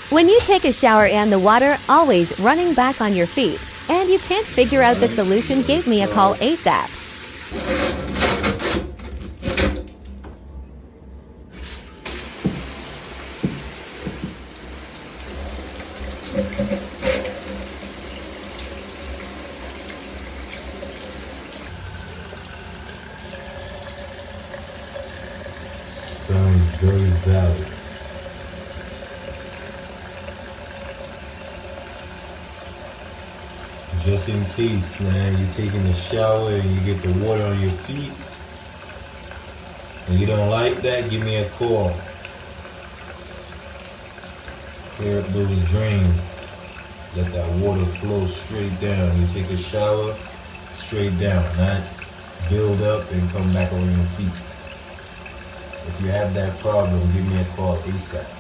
When you take a shower and the water always running back on your feet, and you can't figure out the solution, give me a call ASAP. Sounds very valid. Just in case, man, you're taking a shower and you get the water on your feet and you don't like that, give me a call. Clear up those drains. Let that water flow straight down. You take a shower, straight down, not build up and come back on your feet. If you have that problem, give me a call ASAP.